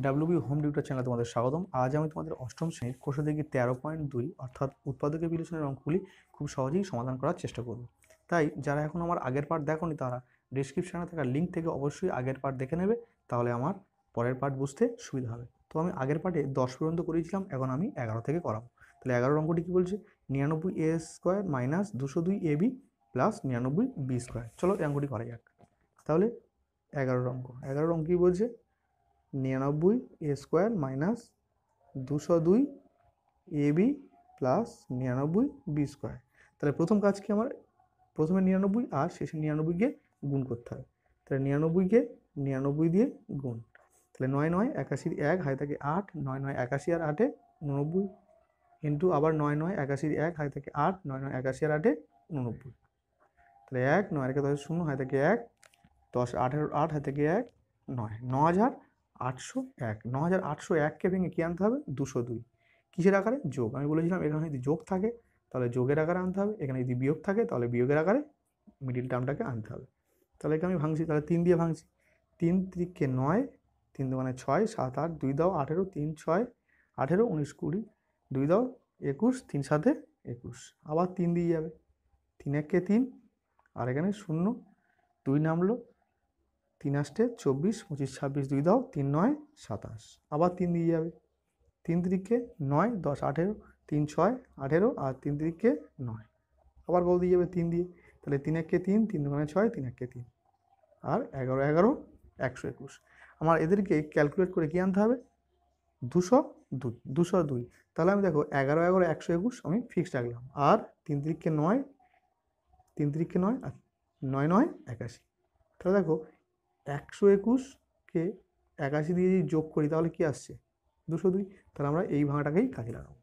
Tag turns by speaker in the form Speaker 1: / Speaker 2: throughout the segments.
Speaker 1: WB home tutor চ্যানেলে তোমাদের স্বাগতম। আজ আমি তোমাদের অষ্টম শ্রেণীর কোষে দেখি 13.2 অর্থাৎ উৎপাদকের বিশ্লেষণের অঙ্কগুলি খুব সহজেই সমাধান করার চেষ্টা করব। তাই যারা এখন আমার আগের পার্ট দেখোনি তারা ডেসক্রিপশনে থাকা লিঙ্ক থেকে অবশ্যই আগের পার্ট দেখে নেবে, তাহলে আমার পরের পার্ট বুঝতে সুবিধা হবে। তো আমি আগের পার্টে 10 পর্যন্ত করেছিলাম, এখন আমি 11 থেকে করাবো। তাহলে 11 অঙ্কটি কী বলছে? 99a² minus 202ab plus 99b²। চলো এই অঙ্কটি করা যাক। তাহলে 11 অঙ্ক কী বলছে? 99a² minus 202ab plus 99b²। তাহলে প্রথম কাজ কি আমার? প্রথমে 99 আর শেষে 99কে গুণ করতে হবে। তাহলে 99কে 99 দিয়ে গুণ। তাহলে 9 9 81 1 হাতে থাকে 8, 9 9 81 আর 8 89 ইন্টু আবার 9 9 81 1 হাতে থাকে 8, 9 9 81 আর 8 89। তাহলে 1 9 রেখে 10 0 হাতে থাকে 1, 10 18 8 হাতে থাকে 1 9 9801। 9801কে ভেঙে কী আনতে হবে? 202। কিসের আকারে? যোগ। আমি বলেছিলাম এখানে যদি যোগ থাকে তাহলে যোগের আকারে আনতে হবে, এখানে যদি বিয়োগ থাকে তাহলে বিয়োগের আকারে মিডিল টার্মটাকে আনতে হবে। তাহলে একে আমি ভাঙছি, তাহলে 3 দিয়ে ভাঙছি। 3 3কে 9, 3 2 6 7 8 2 দাও 18, 3 6 18 19 20, 2 দাও 21, 3 7 21। আবার 3 দিয়ে যাবে, 3 1কে 3 আর এখানে 0 2 নামলো, 3 8 24 25 26, 2 দাও 3 9 27। আবার 3 দিয়ে যাবে, 3 3কে 9 10 18, 3 6 18 আর 3 3কে 9। আবার কত দিয়ে যাবে? 3 দিয়ে। তাহলে 3 1কে 3, 3 2 6, 3 1কে 3 আর 11 11 121। আমার এদেরকে ক্যালকুলেট করে কী আনতে হবে? 202 202। তাহলে আমি দেখো 11 11 121 আমি ফিক্সড রাখলাম, আর 3 3কে 9, 3 3কে 9 আর 9 9 81। তাহলে দেখো 121কে 81 দিয়ে যদি যোগ করি তাহলে কি আসছে? 202। তাহলে আমরা এই ভাঙাটাকেই কাজে লাগাবো।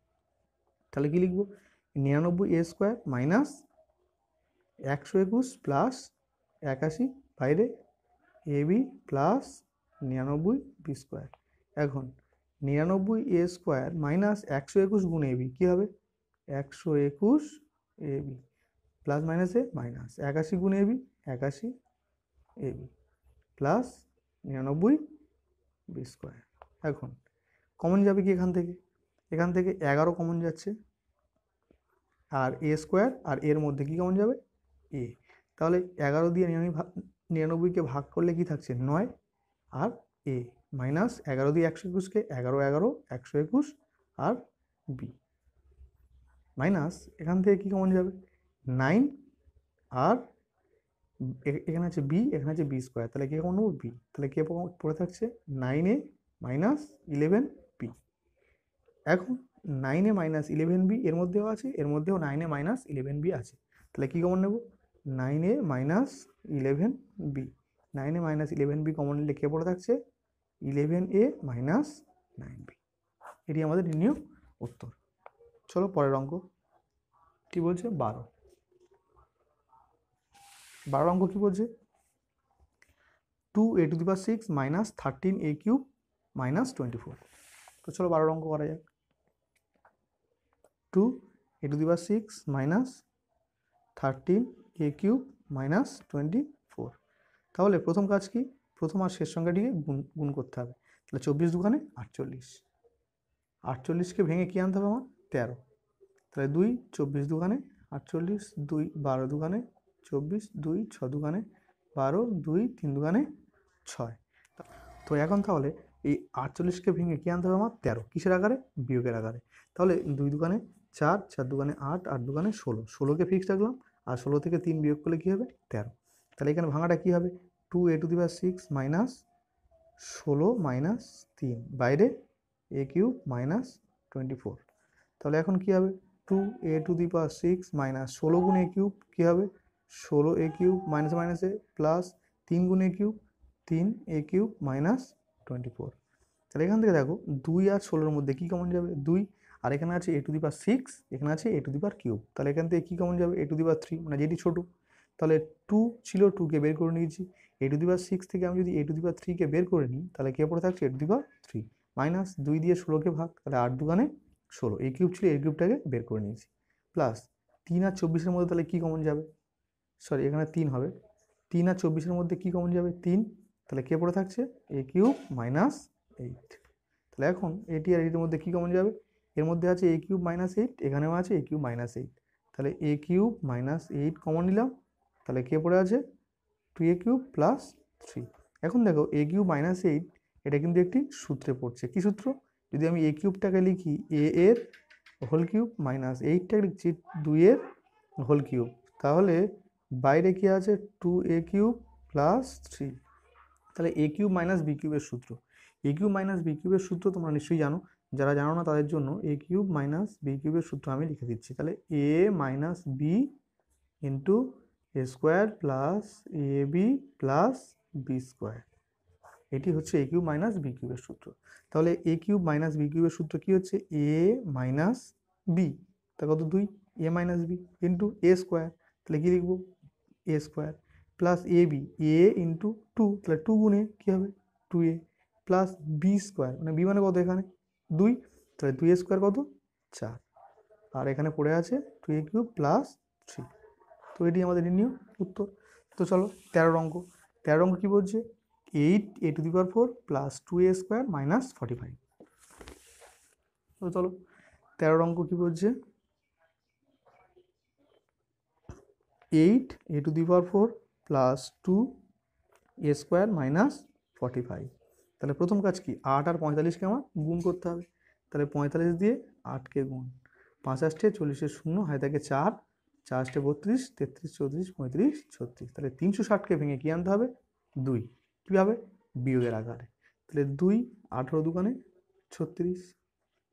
Speaker 1: তাহলে কি লিখবো? 99a² মাইনাস 121 প্লাস 81 বাইরে ab প্লাস 99b²। এখন 99a² মাইনাস 121 গুণ ab কী হবে? 121 ab প্লাস মাইনাসে মাইনাস 81 গুণ ab 81 ab প্লাস 99b²। এখন কমন যাবে কি এখান থেকে? এখান থেকে 11 কমন যাচ্ছে, আর a² আর এর মধ্যে কি কমন যাবে? a। তাহলে 11 দিয়ে 99কে ভাগ করলে কি থাকছে? 9 আর a মাইনাস 11 দিয়ে 121কে 11 11 121 আর b মাইনাস এখান থেকে কি কমন যাবে? 9 আর এখানে আছে b, এখানে আছে b²। তাহলে কে কমন নেবো? b। তাহলে কে পড়ে থাকছে? 9a minus 11b। এখন 9a মাইনাস 11b এর মধ্যেও আছে, এর মধ্যেও 9a মাইনাস 11b আছে। তাহলে কী কমন নেব? 9a minus 11b। 9a minus 11b common নিলে কে পড়ে থাকছে? 11a minus 9b। এটি আমাদের নির্ণয় উত্তর। চলো পরের অঙ্ক কী বলছে? 12 অঙ্ক কী বলছে? 2a⁶ minus 13a³ minus 24। তো চলো 12 অঙ্ক করা যাক। 2a⁶ minus 13a³ minus 24। তাহলে প্রথম কাজ কি? প্রথম আর শেষ সংখ্যাটিকে গুণ করতে হবে। তাহলে 24 দুগুণে 48, 48কে ভেঙে কী আনতে হবে আমার? 13। তাহলে 2 24 দুগুণে 48, 2 12 দুগুণে 24, 2 6 দুগুণে 12, 2 3 দুগুণে 6। তো এখন তাহলে এই 48কে ভেঙে কী আনতে হবে আমার? 13। কিসের আকারে? বিয়োগের আকারে। তাহলে 2 দুগুণে 4, 4 দুগুণে 8, 8 দুগুণে 16, 16কে ফিক্সড রাখলাম, আর 16 থেকে 3 বিয়োগ করলে কী হবে? 13। তাহলে এখানে ভাঙাটা কী হবে? 2a⁶ মাইনাস 16 মাইনাস 3 বাইরে a³ মাইনাস 24। তাহলে এখন কী হবে? 2a⁶ মাইনাস 16 গুণ a³ কী হবে? 16a³ মাইনাস মাইনাসে প্লাস 3 গুণ a³ 3a³ মাইনাস 24। তাহলে এখান থেকে দেখো 2 আর 16-র মধ্যে কী কমন যাবে? 2। আর এখানে আছে a⁶, এখানে আছে a³। তাহলে এখান থেকে কী কমন যাবে? a⁵, মানে যেটি ছোটো। তাহলে 2 ছিল, 2কে বের করে নিয়েছি। a⁶ থেকে আমি যদি a⁵কে বের করে নিই তাহলে কে পড়ে থাকছে? a⁵, মাইনাস 2 দিয়ে 16কে ভাগ, তাহলে 8 দুগুণে 16, a³ ছিল, a³টাকে বের করে নিয়েছি। প্লাস 3 আর 24-এর মধ্যে তাহলে কী কমন যাবে? সরি, এখানে 3 হবে। 3 আর 24-এর মধ্যে কী কমন যাবে? 3। তাহলে কে পড়ে থাকছে? a³ minus 8। তাহলে এখন এটি আর এটির মধ্যে কী কমন যাবে? এর মধ্যে আছে a কিউব মাইনাস 8, এখানেও আছে a কিউব মাইনাস 8। তাহলে a কিউব মাইনাস 8 কমন নিলাম, তাহলে কে পড়ে আছে 2a কিউব প্লাস 3। এখন দেখো a কিউব মাইনাস 8 এটা কিন্তু একটি সূত্রে পড়ছে। কি সূত্র? যদি আমি a কিউবটাকে লিখি a এর হোল কিউব মাইনাস 8টাকে লিখছি 2 এর হোল কিউব, তাহলে বাইরে কি আছে 2a কিউব প্লাস 3। তাহলে a কিউব মাইনাস b কিউবের সূত্র, a কিউব মাইনাস b কিউবের সূত্র তোমরা নিশ্চয়ই জানো, যারা জানো না তাদের জন্য a কিউব মাইনাস b কিউবের সূত্র আমি লিখে দিচ্ছি। তাহলে a minus b into A square plus a b plus B square, এটি হচ্ছে এ কিউব মাইনাস বি কিউবের সূত্র। তাহলে এ কিউব মাইনাস বি কিউবের সূত্র কি হচ্ছে? এ মাইনাস বি, তা কত 2, এ মাইনাস বি ইন্টু এ স্কোয়ার, তাহলে কি লিখবো এ square plus a B A into 2, তাহলে 2 গুণে কী হবে 2a প্লাস বি স্কোয়ার, মানে বি মানে কত এখানে 2, তাহলে 2a স্কোয়ার কত 4, আর এখানে পড়ে আছে 2a কিউব প্লাস 3। তো এটি আমাদের নির্ণয় উত্তর। তো চলো 13 অঙ্ক। 13 অঙ্ক কী বলছে? 8a⁴ plus 2a square minus 45। তো চলো 13 অঙ্ক কী বলছে? 8a⁴ plus 2a square minus 45। তাহলে প্রথম কাজ কি? 8 আর 45কে আমার গুণ করতে হবে। তাহলে 45 দিয়ে 8কে গুণ, 5 8 40 শূন্য, হাতে থাকে 4, 4 8 32, 33 34 35 36। তাহলে 360কে ভেঙে কী আনতে হবে 2, কীভাবে বিয়োগের আকারে। তাহলে 2 18 দুগানে 36,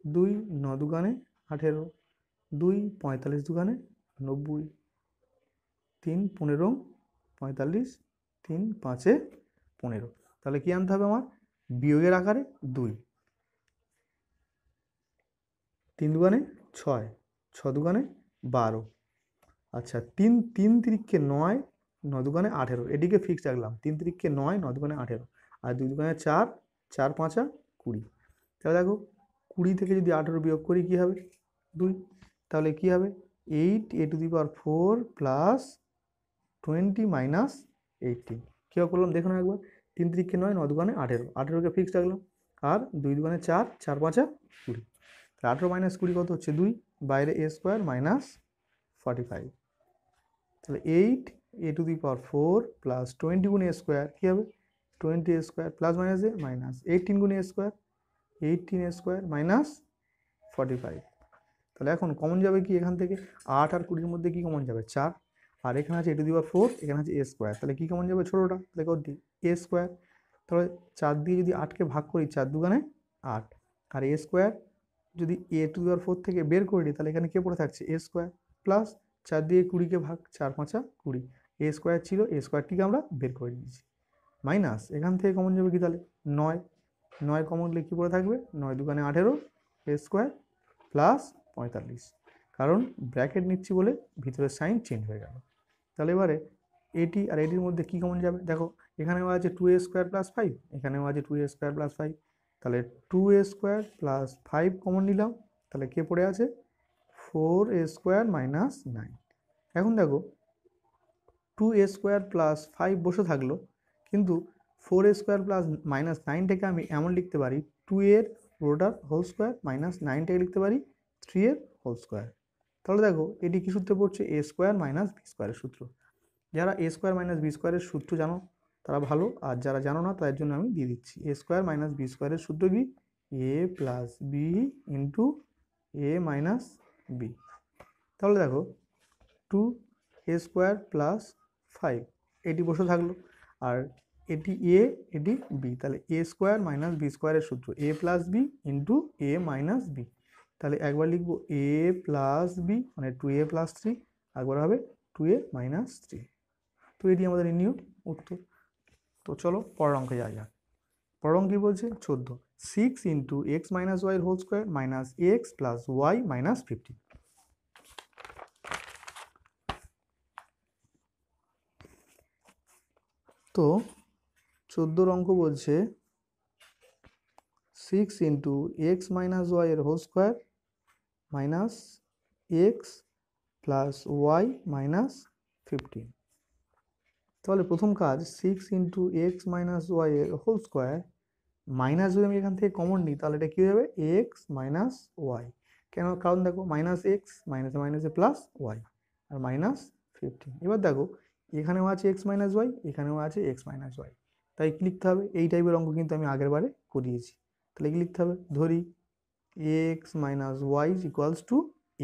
Speaker 1: 2 9 দুগানে 18, 2 45 দুগানে 90, 3 15 45, 3 5 15। তাহলে কি আনতে হবে আমার বিয়োগের আকারে 2, 3 দুগানে 6, 6 দুগানে 12, আচ্ছা 3 3 তিরিককে 9, 9 দুগানে 18, এটিকে ফিক্স রাখলাম 3 তিরিককে 9, 9 দুগানে 18, আর 2 দুগানে 4, 4 5 20। তাহলে দেখো 20 থেকে যদি 18 বিয়োগ করি কী হবে 2, তাহলে কী হবে 8a⁴ প্লাস 20 মাইনাস 18। কীভাবে করলাম দেখো না একবার, 3 তিরিককে 9, 9 দুগানে 18, 18কে ফিক্স রাখলাম, আর 2 দুগানে 4, 4 5 20। তাহলে 18 মাইনাস 20 কত হচ্ছে 2, বাইরে a স্কোয়ার মাইনাস 45। তাহলে 8a⁴ প্লাস 20 গুণে a স্কোয়ার কী হবে 20a স্কোয়ার প্লাস মাইনাস এ মাইনাস 18 গুণে a square 18a square minus 45। তাহলে এখন কমন যাবে কি এখান থেকে 8 আর 20-র মধ্যে কি কমন যাবে 4, আর এখানে আছে a⁴, এখানে আছে a স্কোয়ার, তাহলে কি কমন যাবে ছোটোটা, তাহলে কত a স্কোয়ার। তাহলে 4 দিয়ে যদি 8কে ভাগ করি 4 দুগানে 8, আর a স্কোয়ার যদি a⁴ থেকে বের করে দিই তাহলে এখানে কে পড়ে থাকছে a স্কোয়ার, প্লাস 4 দিয়ে 20কে ভাগ 4 5 20, a স্কোয়ার ছিল, a স্কোয়ারটিকে আমরা বের করে নিয়েছি, মাইনাস এখান থেকে কমন যাবে কি তাহলে 9, 9 কমন নিলে কী পড়ে থাকবে 9 দুগানে 18 a স্কোয়ার প্লাস 45, কারণ ব্র্যাকেট নিচ্ছি বলে ভিতরের সাইন চেঞ্জ হয়ে গেল। তাহলে এবারে এটি আর এটির মধ্যে কী কমন যাবে দেখো, এখানেও আছে 2a স্কোয়ার প্লাস 5, এখানেও আছে 2a স্কোয়ার প্লাস 5, তাহলে 2a স্কোয়ার প্লাস 5 কমন নিলাম, তাহলে কে পড়ে আছে 4a স্কোয়ার মাইনাস 9। এখন দেখো 2a স্কোয়ার প্লাস 5 বসে থাকলো, কিন্তু 4a স্কোয়ার প্লাস মাইনাস 9টাকে আমি এমন লিখতে পারি 2 এর পুরোটার হোল স্কোয়ার মাইনাস 9টাকে লিখতে পারি 3 এর হোল স্কোয়ার। তাহলে দেখো এটি কী সূত্রে পড়ছে a স্কোয়ার মাইনাস বি স্কোয়ারের সূত্র। যারা a স্কোয়ার মাইনাস বি স্কোয়ারের সূত্র জানো তারা ভালো, আর যারা জানো না তাদের জন্য আমি দিয়ে দিচ্ছি। a স্কোয়ার মাইনাস বি স্কোয়ারের সূত্র কি a plus b into a minus B. তাহলে দেখো 2a স্কোয়ার প্লাস 5 এটি বসে থাকলো, আর এটি a এটি b, তাহলে a স্কোয়ার মাইনাস বি স্কোয়ারের সূত্র a plus b into a minus B. তাহলে একবার লিখবো a প্লাস বি মানে 2a প্লাস 3, একবার হবে 2a মাইনাস 3। তো এটি আমাদের নির্ণয় উত্তর। তো চলো পরের অঙ্কে যাওয়া যাক। পরের অঙ্ক কী বলছে 14, 6 into x minus y whole square minus x plus y minus 50। তো 14 অঙ্ক বলছে 6 ইন্টু এক্স মাইনাস ওয়াই এর whole square minus x plus y minus 15। তাহলে প্রথম কাজ 6 ইন্টু এক্স মাইনাস ওয়াই এর হোল স্কোয়ার মাইনাস যদি আমি এখান থেকে কমন নিই তাহলে এটা কী হয়ে যাবে এক্স মাইনাস ওয়াই। কেন? কারণ দেখো মাইনাস এক্স মাইনাসে মাইনাসে প্লাস ওয়াই আর মাইনাস 15। এবার দেখো এখানেও আছে এক্স মাইনাস ওয়াই, এখানেও আছে এক্স মাইনাস ওয়াই, তাই কি লিখতে হবে? এই টাইপের অঙ্ক কিন্তু আমি আগের বারে করিয়েছি। তাহলে কি লিখতে হবে? ধরি X minus Y equals to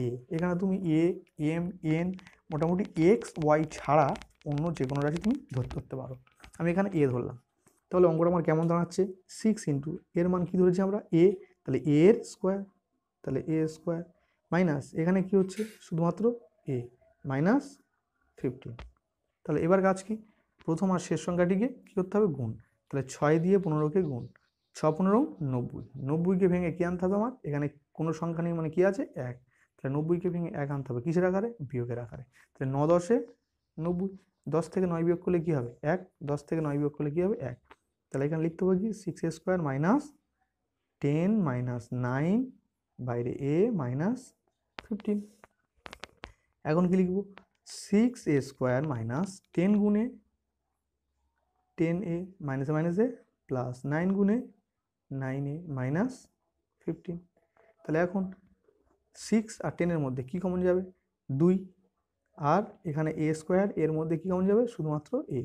Speaker 1: A. এখানে তুমি এ, এম, এন মোটামুটি এক্স ওয়াই ছাড়া অন্য যে কোনো রাশি তুমি ধরতে পারো। আমি এখানে এ ধরলাম। তাহলে অঙ্কটা আমার কেমন দাঁড়াচ্ছে? 6 ইন্টু এর মান কী ধরেছি আমরা? এ, তাহলে এ এর স্কোয়ার, তাহলে এ স্কোয়ার মাইনাস এখানে কি হচ্ছে শুধুমাত্র এ মাইনাস 15। তাহলে এবার কাজ কি? প্রথম আর শেষ সংখ্যাটিকে কী করতে হবে? গুণ। তাহলে 6 দিয়ে 15কে গুণ, 6 15 90, 90কে ভেঙে কী আনতে হবে আমার? এখানে কোনো সংখ্যা নেই মানে কী আছে? 1। তাহলে 90কে ভেঙে 1 আনতে হবে কিসের আকারে? বিয়োগের আকারে। তাহলে 9 10 90, 10 থেকে 9 বিয়োগ করলে কী হবে? 1, 10 থেকে 9 বিয়োগ করলে কী হবে? 1। তাহলে এখানে লিখতে হবে কি 6 স্কোয়ার মাইনাস 10 মাইনাস 9 বাইরে এ মাইনাস 15। এখন কি লিখব? 6a স্কোয়ার মাইনাস 10 গুণে 10a মাইনাসে মাইনাসে প্লাস 9 গুণে 9a মাইনাস 15। তাহলে এখন 6 আর 10-এর মধ্যে কী কমন যাবে? 2। আর এখানে a স্কোয়ার এর মধ্যে কী কমন যাবে? শুধুমাত্র a।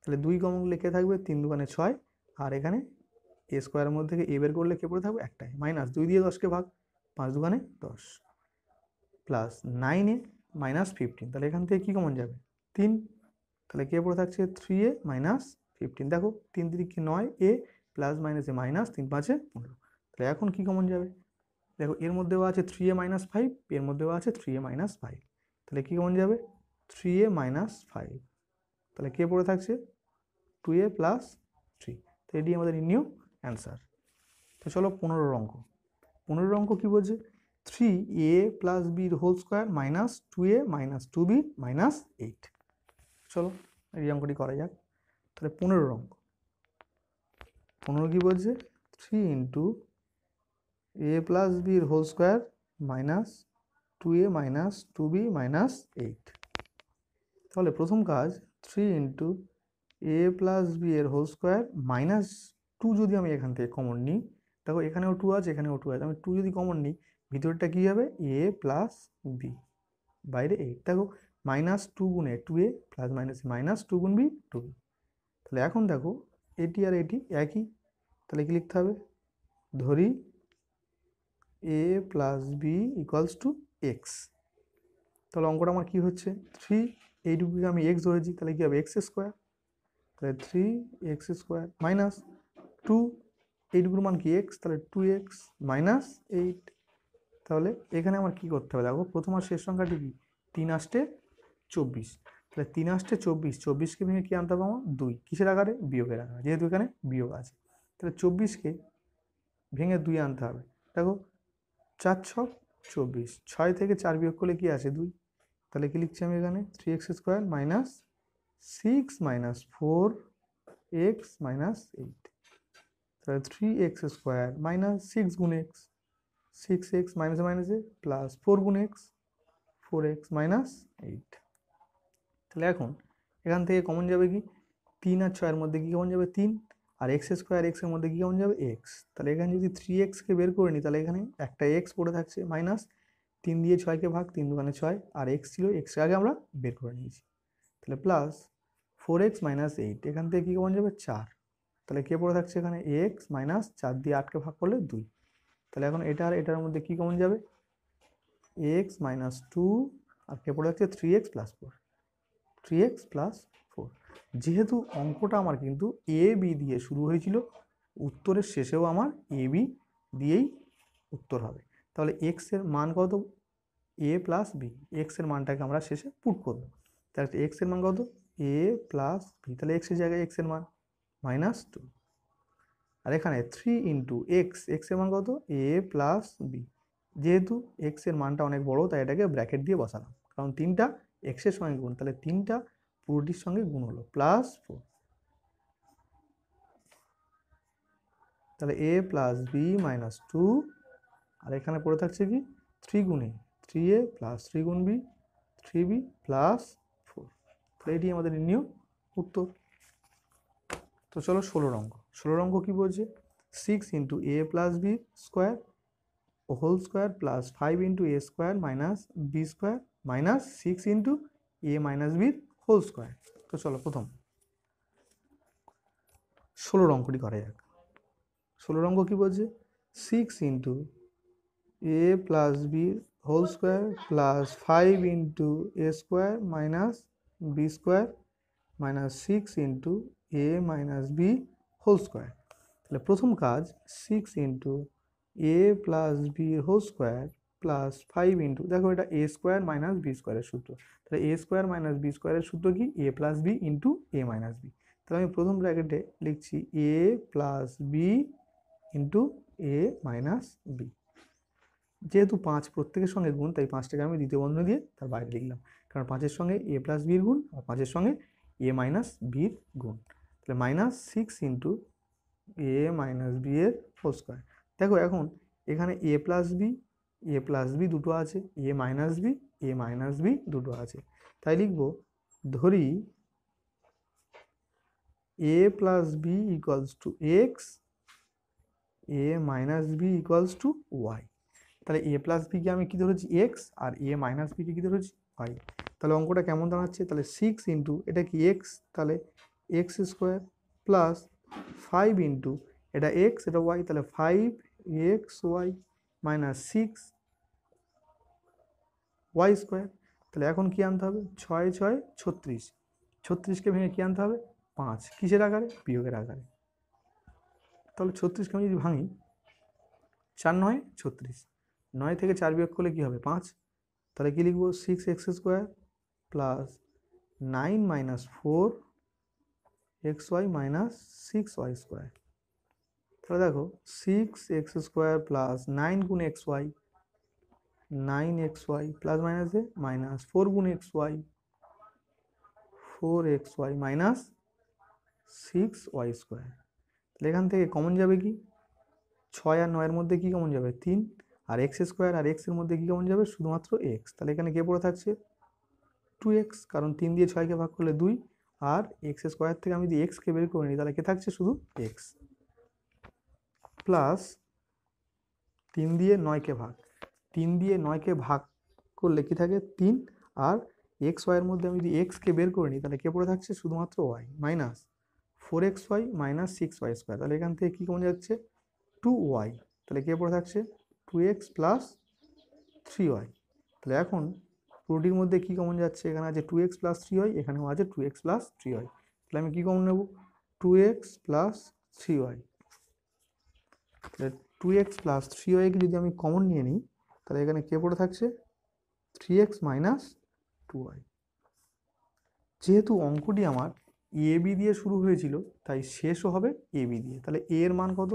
Speaker 1: তাহলে 2 কমন লিখে থাকবে 3 দুগুণে 6, আর এখানে এ স্কোয়ারের মধ্যে থেকে এ বের করলে কে পড়ে থাকবে? একটাই, মাইনাস 2 দিয়ে 10কে ভাগ, 5 দুগুণে 10 প্লাস 9a মাইনাস 15। তাহলে এখান থেকে কী কমন যাবে? 3। তাহলে কে পড়ে থাকছে? 3a minus 15। দেখো 3 3 9, এ প্লাস মাইনাসে মাইনাস, 3 5 15। তাহলে এখন কী কমন যাবে? দেখো এর মধ্যেও আছে 3a মাইনাস 5, এর মধ্যেও আছে 3a মাইনাস 5। তাহলে কী কমন যাবে? 3a minus 5। তাহলে কে পড়ে থাকছে? 2a plus 3। তো এটি আমাদের নিউ অ্যান্সার। তো চলো 15 অঙ্ক। 15 অঙ্ক কী বলছে? 3a প্লাস বির whole square minus 2a minus 2b minus 8। চলো এই অঙ্কটি করা যাক। তাহলে 15 অঙ্ক। 15 কী বলছে? 3 ইন্টু a প্লাস বির whole square minus 2a minus 2b minus 8। তাহলে প্রথম কাজ 3 ইন্টু a প্লাস বি এর হোল স্কোয়ার মাইনাস 2 যদি আমি এখান থেকে কমন নিই, দেখো এখানেও 2 আছে এখানেও 2 আছে, আমি 2 যদি কমন নিই ভিতরটা কী হবে? a প্লাস বি বাইরে 8। দেখো মাইনাস 2 গুণে 2a প্লাস মাইনাস মাইনাস 2 গুণ বি 2b। তাহলে এখন দেখো এটি আর এটি একই, তাহলে কি লিখতে হবে? ধরি a plus B equals to x. তাহলে অঙ্কটা আমার কী হচ্ছে? 3 এইটুকুকে আমি এক্স ধরেছি, তাহলে কী হবে? X square. তাহলে 3x স্কোয়ার মাইনাস 2 এইটুকুর মান কি? এক্স, তাহলে 2x মাইনাস 8। তাহলে এখানে আমার কী করতে হবে? দেখো প্রথম আর শেষ সংখ্যাটি কি? 3 আষ্টে 24। তাহলে 3 আষ্টে 24, 24কে ভেঙে কী আনতে হবে আমার? 2 কিসের আকারে? বিয়োগের আকারে, যেহেতু এখানে বিয়োগ আছে। তাহলে 24কে ভেঙে 2 আনতে হবে। দেখো 4 6 24, 6 থেকে 4 বিয়োগ করলে কি আছে? 2। তাহলে কি লিখছি আমি এখানে? 3x square minus 6 minus 4x minus 8। তাহলে 3x স্কোয়ার মাইনাস 6 গুণ এক্স, 6x মাইনাসে মাইনাসে প্লাস 4 গুণ এক্স, 4x মাইনাস 8। তাহলে এখন এখান থেকে কমন যাবে কি? 3 আর 6-এর মধ্যে কী কমন যাবে? 3। আর এক্স স্কোয়ার এক্সের মধ্যে কী কমন যাবে? এক্স। তাহলে এখানে যদি 3xকে বের করে নিই তাহলে এখানে একটা এক্স পড়ে থাকছে মাইনাস 3 দিয়ে 6কে ভাগ, 3 দুগুণে 6, আর এক্স ছিল, এক্সকে আগে আমরা বের করে নিয়েছি। তাহলে প্লাস 4x মাইনাস 8, এখান থেকে কী কমন যাবে? 4। তাহলে কে পড়ে থাকছে এখানে? এক্স মাইনাস 4 দিয়ে 8কে ভাগ করলে 2। তাহলে এখন এটা আর এটার মধ্যে কী কমন যাবে? এক্স মাইনাস 2, আর কে পড়ে থাকছে? 3x plus 4, 3x plus 4। যেহেতু অঙ্কটা আমার কিন্তু এ বি দিয়ে শুরু হয়েছিল, উত্তরের শেষেও আমার এ বি দিয়েই উত্তর হবে। তাহলে এক্সের মান কত? এ প্লাস বি, এক্সের মানটাকে আমরা শেষে পুট করব। তাহলে এক্সের মান কত? এ প্লাস বি, তাহলে এক্সের জায়গায় এক্সের মান মাইনাস 2। আর এখানে 3 ইন্টু এক্স, এক্সের মান কত? A plus B. যেহেতু এক্সের মানটা অনেক বড় তাই এটাকে ব্র্যাকেট দিয়ে বসালাম, কারণ 3টা এক্সের সঙ্গে গুণ, তাহলে 3টা পুরোটির সঙ্গে গুণ হলো প্লাস 4। তাহলে এ প্লাস বি মাইনাস 2, আর এখানে পড়ে থাকছে কি? 3 গুণে 3a প্লাস 3 গুণ বি, 3b প্লাস 4। তাহলে এটি আমাদের নির্ণীয় উত্তর। তো চলো 16 অঙ্ক। 16 অঙ্ক কী বলছে? 6 into A plus B square whole square plus 5 into A square minus B square minus 6 into A minus বির হোল স্কোয়ার। তো চলো প্রথম 16 অঙ্কটি করা যাক। 16 অঙ্ক কী বলছে? 6 into A plus B whole square plus 5 into A square minus B square minus 6 into A minus B whole square. তাহলে প্রথম কাজ 6 into A plus B whole square plus 5 into, দেখো এটা এ স্কোয়ার মাইনাস বি স্কোয়ারের সূত্র। তাহলে এ square minus B স্কোয়ারের সূত্র কি? এ plus b into A minus B. তাহলে আমি প্রথম ব্র্যাকেটে লিখছি এ plus b into A minus B. যেহেতু 5 প্রত্যেকের সঙ্গে গুণ, তাই 5টাকে আমি দ্বিতীয় বন্ধনী দিয়ে তার বাইরে লিখলাম, কারণ 5-এর সঙ্গে এ প্লাস বির গুণ আর 5-এর সঙ্গে এ মাইনাস বির গুণ। তাহলে minus 6 into A minus B এর হোল স্কোয়ার। দেখো এখন এখানে এ প্লাস বি দুটো আছে, এ মাইনাস বি দুটো আছে, তাই লিখব ধরি A plus B equals to X, A minus B equals to Y. তাহলে এ প্লাস বিকে আমি কী ধরেছি? এক্স, আর এ মাইনাস বিকে কী ধরেছি? ওয়াই। তাহলে অঙ্কটা কেমন দাঁড়াচ্ছে? তাহলে 6 ইন্টু এটা কি এক্স, তাহলে এক্স স্কোয়ার প্লাস 5 ইন্টু এটা এক্স এটা ওয়াই, তাহলে 5 x y minus 6 y square. তাহলে এখন কী আনতে হবে? 6 6 36, 36কে ভেঙে কী আনতে হবে? 5। কিসের আকারে? বিয়োগের আকারে। তাহলে 36কে আমি যদি ভাঙি, 4 9 36, 9 থেকে 4 বিয়োগ করলে কী হবে? 5। তাহলে কী লিখব? 6 x square plus 9 minus 4 x y minus 6 y square. তাহলে দেখো 6 এক্স স্কোয়ার প্লাস 9 গুণ x y 9 x y plus মাইনাসে মাইনাস 4 গুণ x y 4 x y minus 6 y square. তাহলে এখান থেকে কমন যাবে কি? 6 আর 9-এর মধ্যে কী কমন যাবে? 3। আর এক্স স্কোয়ার আর এক্সের মধ্যে কী কমন যাবে? শুধুমাত্র এক্স। তাহলে এখানে কে পড়ে থাকছে? 2x, কারণ 3 দিয়ে 6কে ভাগ করলে 2, আর এক্স স্কোয়ার থেকে আমি যদি এক্সকে বের করে নিই তাহলে কে থাকছে? শুধু এক্স। প্লাস 3 দিয়ে 9কে ভাগ, 3 দিয়ে 9কে ভাগ করলে কি থাকে? 3, আর এক্স ওয়াইয়ের মধ্যে আমি যদি এক্সকে বের করে নিই তাহলে কে পড়ে থাকছে? শুধুমাত্র y minus 4x y minus 6 y square. তাহলে এখান থেকে কী কমে যাচ্ছে? 2y। তাহলে কে পড়ে থাকছে? 2x plus 3y। তাহলে এখন পুরোটির মধ্যে কী কমন যাচ্ছে? এখানে আছে 2x প্লাস 3y, এখানেও আছে 2x প্লাস 3y। তাহলে আমি কী কমন নেব? 2x plus 3y। তাহলে 2x প্লাস 3yকে যদি আমি কমন নিয়ে নিই তাহলে এখানে কে পড়ে থাকছে? 3x minus 2y। যেহেতু অঙ্কটি আমার এ বি দিয়ে শুরু হয়েছিল তাই শেষও হবে এ বি দিয়ে। তাহলে এ এর মান কত?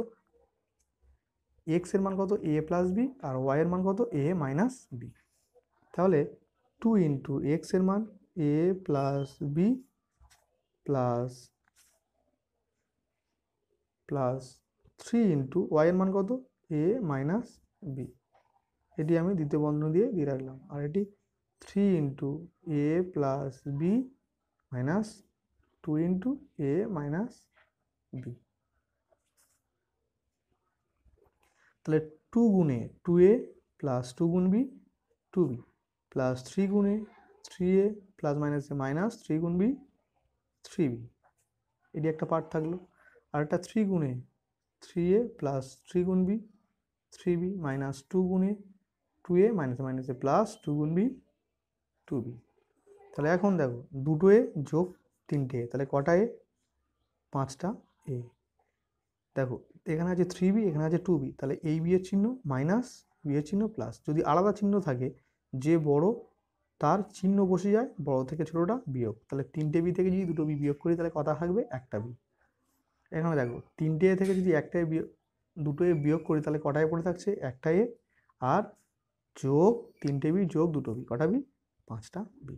Speaker 1: এক্স এর মান কত? এ প্লাস বি, আর ওয়াই এর মান কত? A minus B. তাহলে 2 ইন্টু এক্স এর মান A plus B plus 3 into Y এর মান কত? A minus B. এটি আমি দ্বিতীয় বন্ধনী দিয়ে রাখলাম। আর এটি 3 into A plus B minus 2 into A minus B. তাহলে 2 গুণে 2a প্লাস 2 গুণ বি 2b প্লাস 3 গুণে 3a প্লাস মাইনাসে মাইনাস 3 গুণ বি 3b। এটি একটা পার্ট থাকলো। আর একটা 3 গুণে 3a প্লাস 3 গুণ বি 3b মাইনাস 2 গুণে 2a মাইনাসে প্লাস 2 গুণ বি 2b। তাহলে এখন দেখো দুটো এ যোগ 3টে এ, তাহলে কটা এ? 5টা এ। দেখো এখানে আছে 3b, এখানে আছে 2b, তাহলে এই বি এর চিহ্ন মাইনাস, বি এর চিহ্ন প্লাস। যদি আলাদা চিহ্ন থাকে, যে বড় তার চিহ্ন বসে যায় বড় থেকে ছোটোটা বিয়োগ। তাহলে 3টে বি থেকে যদি 2টো বি বিয়োগ করি তাহলে কটা থাকবে? একটা বি। এখানে দেখো 3টে এ থেকে যদি একটা এ বিয়োগ 2টো এ বিয়োগ করি তাহলে কটায় পড়ে থাকছে? একটা এ, আর যোগ 3টে বি যোগ 2টো বি, কটা বি? 5টা বি।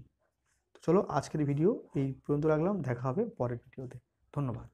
Speaker 1: তো চলো আজকের ভিডিও এই পর্যন্ত রাখলাম, দেখা হবে পরের ভিডিওতে। ধন্যবাদ।